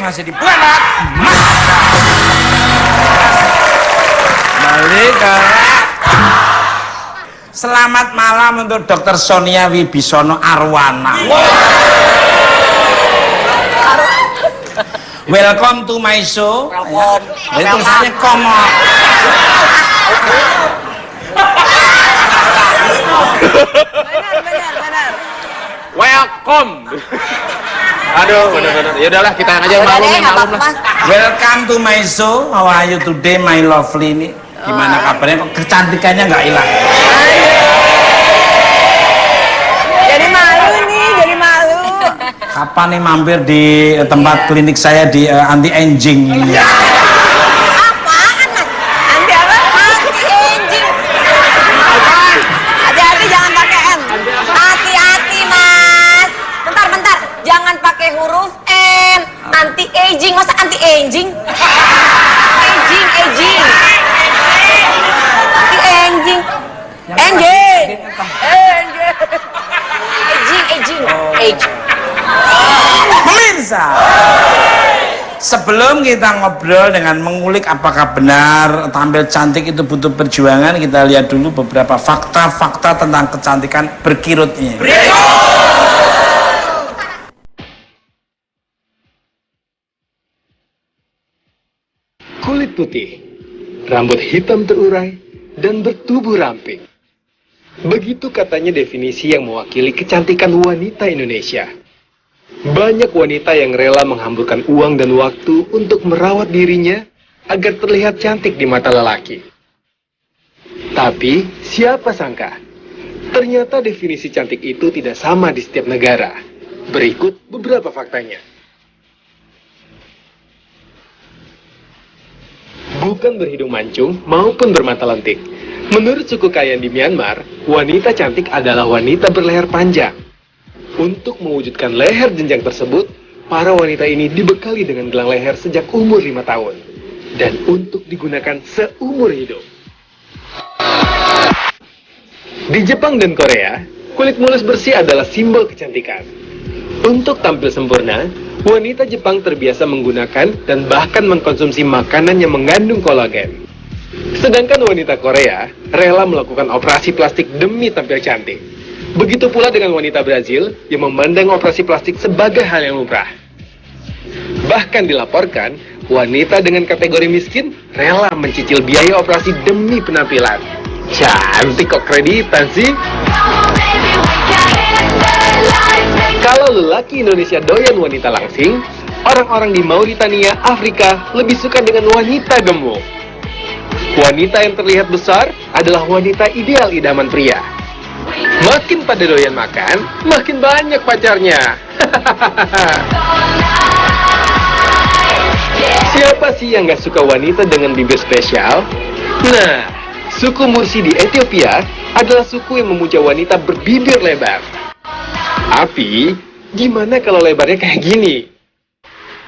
masih di Planet balik ke selamat malam untuk Dr. Sonia Wibisono Arwana. Welcome to my show. Itu tulisannya komo. Benar. Welcome. Aduh, benar-benar. Ya udahlah, kita aja malum lah. Welcome to my show. How are you today, my lovely ini? Gimana kabarnya? Kok kecantikannya nggak hilang? Jadi malu. Kapan nih mampir di tempat klinik saya di anti aging ini? Apaan, Mas? Anti apa? Anti aging. Hati-hati jangan pakai M. Hati-hati, Mas. Bentar. Jangan pakai huruf N. Anti aging. Masa anti aging? Aging. Anti aging. Aging. Pemirsa, sebelum kita ngobrol dengan mengulik apakah benar tampil cantik itu butuh perjuangan, kita lihat dulu beberapa fakta-fakta tentang kecantikan berkirutnya. Kulit putih, rambut hitam terurai, dan bertubuh ramping. Begitu katanya definisi yang mewakili kecantikan wanita Indonesia. Banyak wanita yang rela menghamburkan uang dan waktu untuk merawat dirinya agar terlihat cantik di mata lelaki. Tapi, siapa sangka? Ternyata definisi cantik itu tidak sama di setiap negara. Berikut beberapa faktanya. Bukan berhidung mancung maupun bermata lentik. Menurut suku Kayan di Myanmar, wanita cantik adalah wanita berleher panjang. Untuk mewujudkan leher jenjang tersebut, para wanita ini dibekali dengan gelang leher sejak umur 5 tahun. Dan untuk digunakan seumur hidup. Di Jepang dan Korea, kulit mulus bersih adalah simbol kecantikan. Untuk tampil sempurna, wanita Jepang terbiasa menggunakan dan bahkan mengkonsumsi makanan yang mengandung kolagen. Sedangkan wanita Korea rela melakukan operasi plastik demi tampil cantik. Begitu pula dengan wanita Brazil yang memandang operasi plastik sebagai hal yang lumrah. Bahkan dilaporkan, wanita dengan kategori miskin rela mencicil biaya operasi demi penampilan. Cantik kok kreditan sih. Kalau lelaki Indonesia doyan wanita langsing, orang-orang di Mauritania, Afrika lebih suka dengan wanita gemuk. Wanita yang terlihat besar adalah wanita ideal idaman pria. Makin pada doyan makan, makin banyak pacarnya. Siapa sih yang gak suka wanita dengan bibir spesial? Nah, suku Mursi di Ethiopia adalah suku yang memuja wanita berbibir lebar. Tapi, gimana kalau lebarnya kayak gini?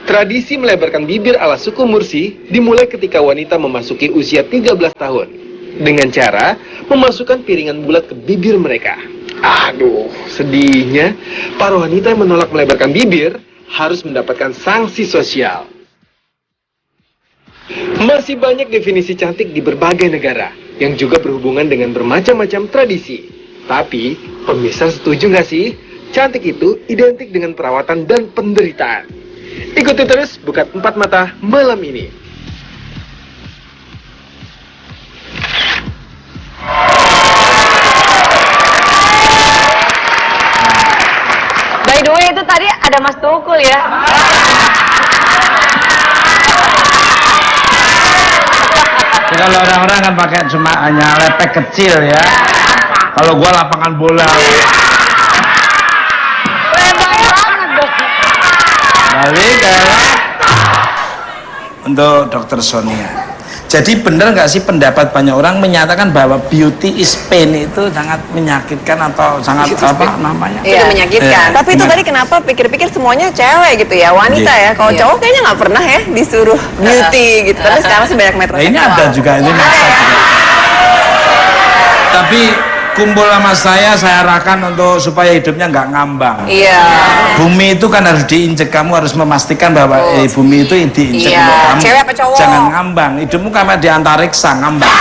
Tradisi melebarkan bibir ala suku Mursi dimulai ketika wanita memasuki usia 13 tahun. Dengan cara memasukkan piringan bulat ke bibir mereka. Aduh, sedihnya, para wanita yang menolak melebarkan bibir harus mendapatkan sanksi sosial. Masih banyak definisi cantik di berbagai negara, yang juga berhubungan dengan bermacam-macam tradisi. Tapi, pemirsa setuju nggak sih? Cantik itu identik dengan perawatan dan penderitaan. Ikuti terus Buka Empat Mata malam ini. By the way, itu tadi ada Mas Tukul ya. Kalau orang-orang kan pakai cuma hanya lepek kecil ya. Kalau gua lapangan bola. Balik untuk Dr. Sonia. Jadi benar nggak sih pendapat banyak orang menyatakan bahwa beauty is pain itu sangat menyakitkan atau sangat apa namanya? Iya, menyakitkan. Tapi itu tadi kenapa pikir-pikir semuanya cewek gitu ya, wanita ya. Kalau cowok kayaknya nggak pernah ya disuruh beauty gitu. Tapi sekarang sih banyak metroseksual. Ini ada juga ini masa juga. Tapi kumpul sama saya arahkan untuk supaya hidupnya nggak ngambang. Iya. Bumi itu kan harus diinjek, kamu harus memastikan bahwa bumi itu diinjek Iya. untuk kamu. Cewek apa cowok? Jangan ngambang, hidupmu kayak di antariksa ngambang.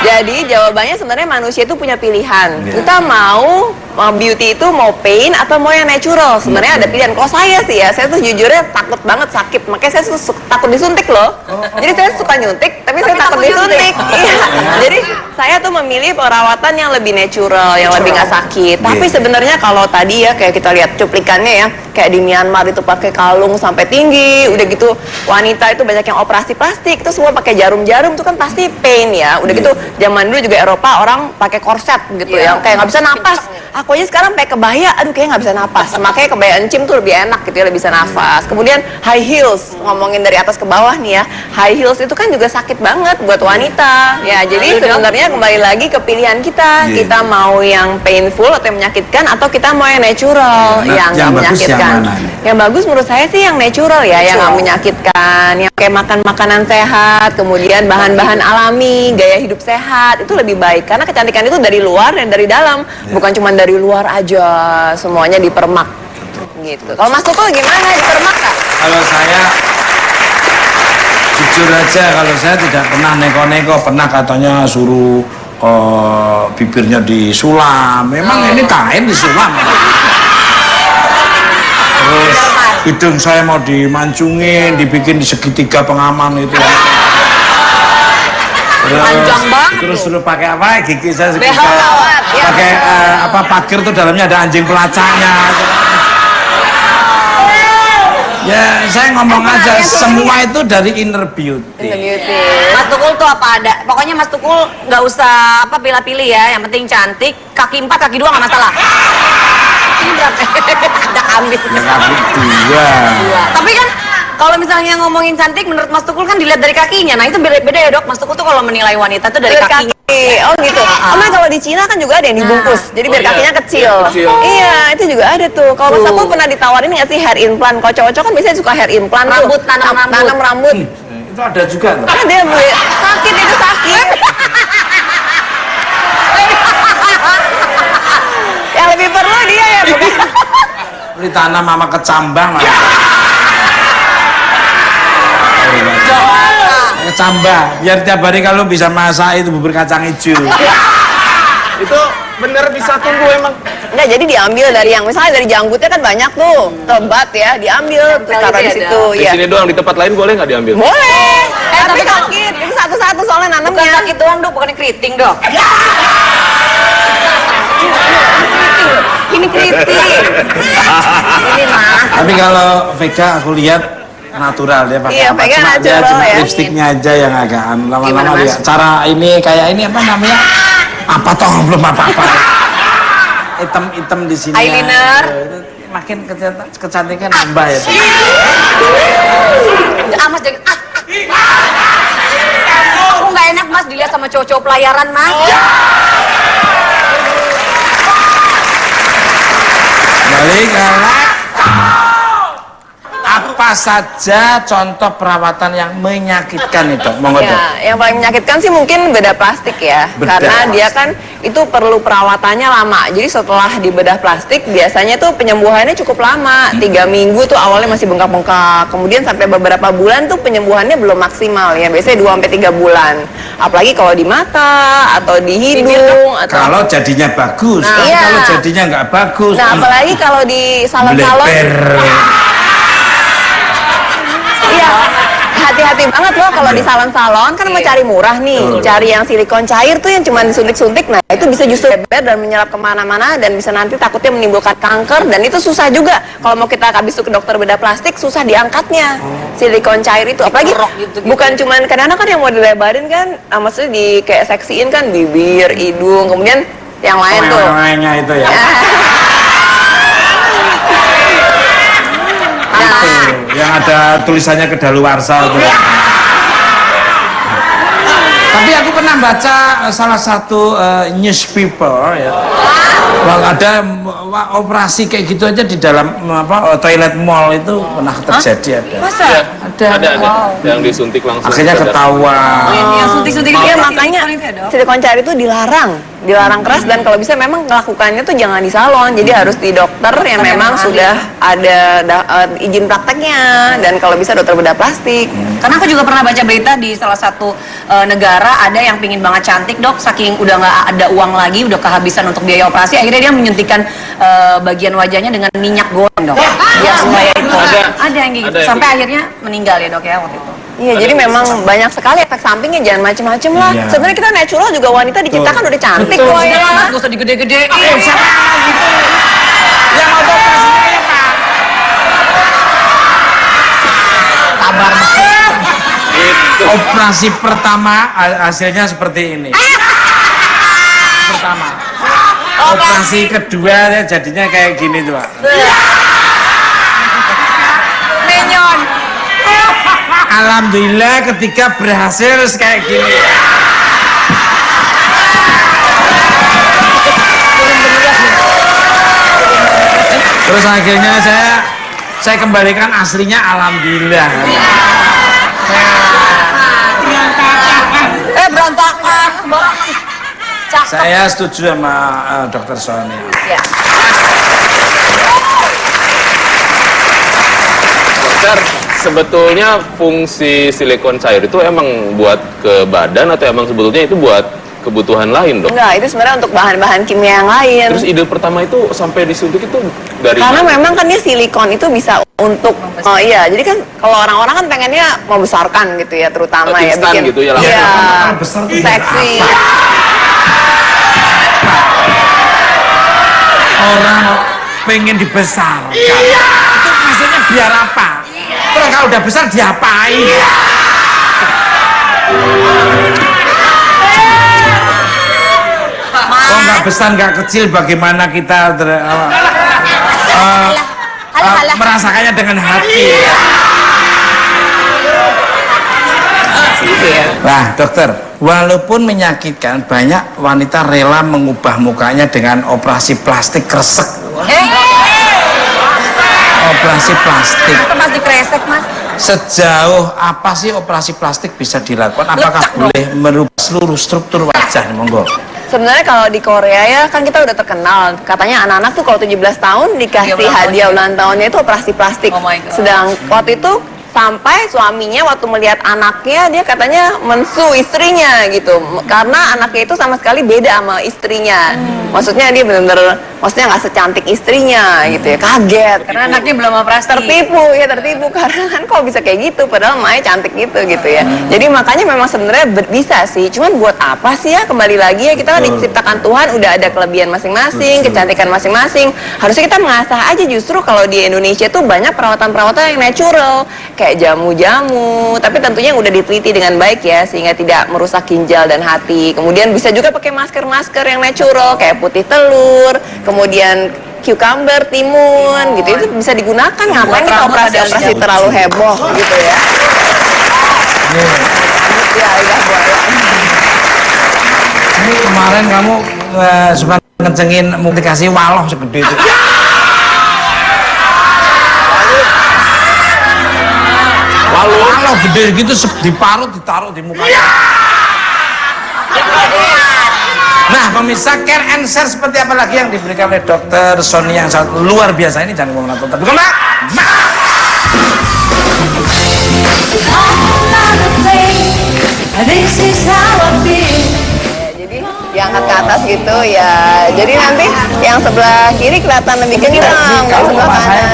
Jadi jawabannya sebenarnya manusia itu punya pilihan. Iya. Kita mau beauty itu mau pain atau mau yang natural. Sebenarnya ada pilihan. Kalau saya sih ya, saya tuh jujurnya takut banget sakit. Makanya saya takut disuntik loh. Jadi saya suka nyuntik, tapi saya takut disuntik. Iya. Jadi saya tuh memilih perawatan yang lebih natural, yang lebih nggak sakit. Tapi sebenarnya kalau tadi ya kayak kita lihat cuplikannya ya, kayak di Myanmar itu pakai kalung sampai tinggi, udah gitu wanita itu banyak yang operasi plastik, itu semua pakai jarum-jarum itu kan pasti pain ya. Udah gitu zaman dulu juga Eropa orang pakai korset gitu ya, kayak nggak bisa napas. Aku aja sekarang pakai kebaya, aduh kayaknya nggak bisa napas. Makanya kebaya encim tuh lebih enak gitu ya, lebih bisa nafas. Kemudian high heels, ngomongin dari atas ke bawah nih ya, high heels itu kan juga sakit banget buat wanita. Ya jadi sebenarnya kembali lagi ke pilihan kita, kita mau yang painful atau yang menyakitkan, atau kita mau yang natural, yang nggak menyakitkan. Yang bagus menurut saya sih yang natural ya, yang nggak menyakitkan, yang kayak makan makanan sehat, kemudian bahan-bahan alami, gaya hidup sehat, itu lebih baik. Karena kecantikan itu dari luar dan dari dalam, bukan cuma dari luar aja, semuanya dipermak gitu. Kalau Mas Tukul gimana, dipermak nggak? Kalau saya jujur aja, kalau saya tidak pernah neko-neko, pernah katanya suruh bibirnya disulam. Memang ini kain disulam. Terus hidung saya mau dimancungin, dibikin di segitiga pengaman itu. Panjang banget. Terus suruh pakai apa? Gigi saya Behel kawat, ya. pakai apa pagar tuh dalamnya ada anjing pelacaknya. Ya saya ngomong aja, semua itu dari inner beauty. Mas Tukul tuh apa ada, pokoknya Mas Tukul nggak usah apa pilih-pilih ya, yang penting cantik, kaki 4, kaki 2 nggak masalah. Ini berapa? Ada ambil. Ya kaki 2. Tapi kan kalau misalnya ngomongin cantik, menurut Mas Tukul kan dilihat dari kakinya. Nah itu beda ya dok, Mas Tukul tuh kalau menilai wanita tuh dari kakinya. Oh gitu. Karena kalau di Cina kan juga ada yang dibungkus, jadi biar kakinya kecil. Iya, itu juga ada tuh. Kalau Mas Tukul pernah ditawarin nggak sih hair implant? Kalau cowok-cowok kan biasanya suka hair implant tuh. Tanam rambut. Itu ada juga loh. Karena dia sakit, itu sakit. Yang lebih perlu dia ya bukan? Ditanam sama kecambah malah. Kecambah, biar tiap hari kalau bisa masak itu bubur kacang hijau. Itu bener bisa tumbuh emang. Enggak, jadi diambil dari yang misalnya dari janggutnya kan banyak tuh, tobat ya, diambil terus taruh di situ Di ya. sini doang, di tempat lain boleh nggak diambil? Boleh. Tapi sakit. Itu satu-satu soalnya nanamnya. Bukan sakit doang dok, bukan keriting dok. Ini keriting. Ini mah. Tapi kalau Vega aku lihat natural dia pakai Iya, apa? Vega Cuma dia natural cuma ya. lipstiknya aja yang agak lama-lama Gimana, Mas? dia. Cara ini kayak ini apa namanya? Apa toh belum apa-apa. Hitam-hitam di sini. Eyeliner. Makin kecantikan nambah ya. Mas jangan. Aku nggak enak mas dilihat sama cowok-cowok pelayaran mas. Balik apa saja contoh perawatan yang menyakitkan itu? Monggo Dok. Ya, yang paling menyakitkan sih mungkin bedah plastik ya, Bedah karena dia plastik. kan itu perlu perawatannya lama. Jadi setelah dibedah plastik biasanya tuh penyembuhannya cukup lama, 3 minggu tuh awalnya masih bengkak-bengkak, kemudian sampai beberapa bulan tuh penyembuhannya belum maksimal ya, biasanya 2-3 bulan. Apalagi kalau di mata atau di hidung atau Kalau jadinya bagus, Nah, tapi iya. kalau jadinya nggak bagus, nah apalagi kalau di salon-salon. Iya, hati-hati banget loh kalau di salon-salon kan mau cari murah nih, cari yang silikon cair tuh yang cuma disuntik-suntik, nah itu bisa justru lebar dan menyerap kemana-mana dan bisa nanti takutnya menimbulkan kanker dan itu susah juga kalau mau kita habis itu ke dokter bedah plastik susah diangkatnya silikon cair itu, apalagi bukan cuman kadang-kadang kan yang mau dilebarin kan, maksudnya di kayak seksiin kan bibir, hidung, kemudian yang lain tuh. Yang itu ya. Yang ada tulisannya kedaluarsa itu. Tapi aku pernah baca salah satu newspaper ya. Ada operasi kayak gitu aja di dalam toilet mall itu pernah terjadi ada. Masa? Ada. Yang disuntik langsung. Akhirnya ketahuan. Yang suntik-suntik itu ya makanya itu ya, Dok? Silikon cair itu dilarang keras, dan kalau bisa memang melakukannya tuh jangan di salon, jadi harus di dokter yang memang sudah ada izin prakteknya, dan kalau bisa dokter bedah plastik. Karena aku juga pernah baca berita di salah satu negara ada yang pingin banget cantik, Dok, saking udah nggak ada uang lagi, udah kehabisan untuk biaya operasi, akhirnya dia menyuntikkan bagian wajahnya dengan minyak goreng, Dok. Biar supaya itu ada yang gitu, sampai akhirnya meninggal ya, Dok, ya waktu itu. Iya, jadi memang banyak sekali efek sampingnya, jangan macem-macem lah. Iya. Sebenarnya kita natural juga, wanita diciptakan udah cantik Betul. kok ya. Gak usah digede-gede. Siapa gitu? Yang mau operasinya ya Pak? Kabar Gitu. operasi pertama hasilnya seperti ini. Pertama. Operasi kedua jadinya kayak gini tuh Pak. Menyon. Alhamdulillah ketika berhasil kayak gini. Terus akhirnya saya kembalikan aslinya, alhamdulillah. Berantakan. Cakep. Saya setuju sama Dokter Sonia. Ya. Dokter, sebetulnya fungsi silikon cair itu emang buat ke badan atau emang sebetulnya itu buat kebutuhan lain, Dok? Enggak, itu sebenarnya untuk bahan-bahan kimia yang lain. Terus ide pertama itu sampai disuntik itu dari Karena mana? memang kan dia silikon itu bisa untuk iya, jadi kan kalau orang-orang kan pengennya membesarkan gitu ya, terutama ya Instan bikin gitu ya, langsung. iya, Kalau besar tuh biar seksi. Orang pengen dibesarkan. Itu maksudnya biar apa? Terus kalau udah besar diapain? Kok nggak besar nggak kecil, bagaimana kita merasakannya dengan hati? Nah dokter, walaupun menyakitkan, banyak wanita rela mengubah mukanya dengan operasi plastik kresek. Operasi plastik. Itu pasti kresek, Mas. Sejauh apa sih operasi plastik bisa dilakukan? Apakah boleh merubah seluruh struktur wajah? Monggo. Sebenarnya kalau di Korea ya kan kita udah terkenal, katanya anak-anak tuh kalau 17 tahun dikasih Hadiah ulang hadiah ulang tahunnya itu operasi plastik. Oh my God. Sedang waktu itu sampai suaminya waktu melihat anaknya dia katanya mensu istrinya gitu, karena anaknya itu sama sekali beda sama istrinya. Maksudnya dia benar-benar, maksudnya nggak secantik istrinya gitu ya, kaget. Karena anaknya belum operasi. Tertipu karena kan kok bisa kayak gitu, padahal Maya cantik gitu ya. Jadi makanya memang sebenarnya bisa sih, cuman buat apa sih ya, kembali lagi ya, kita kan diciptakan Tuhan udah ada kelebihan masing-masing, kecantikan masing-masing. Harusnya kita mengasah aja, justru kalau di Indonesia tuh banyak perawatan-perawatan yang natural, kayak jamu-jamu, tapi tentunya yang udah diteliti dengan baik ya, sehingga tidak merusak ginjal dan hati. Kemudian bisa juga pakai masker-masker yang natural, kayak putih telur, kemudian cucumber, timun, gitu, itu bisa digunakan. Ngapain kita operasi terlalu heboh gitu ya? Ya, lidah buaya. Ini kemarin kamu suka ngecengin multikasi waloh segede itu. Waloh gede gitu diparut, ditaruh di muka. Nah, pemirsa, care and share seperti apa lagi yang diberikan oleh Dokter Sony yang sangat luar biasa ini, jangan lupa menonton. Bukan, Mbak? Jadi diangkat ke atas gitu ya. Jadi nanti yang sebelah kiri kelihatan lebih kencang, yang sebelah kanan.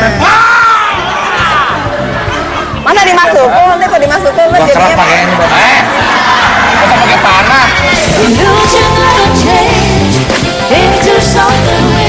Masa dimasukin? Nanti kok dimasukin lo Gua kerap jadinya pakai ini, Mbak.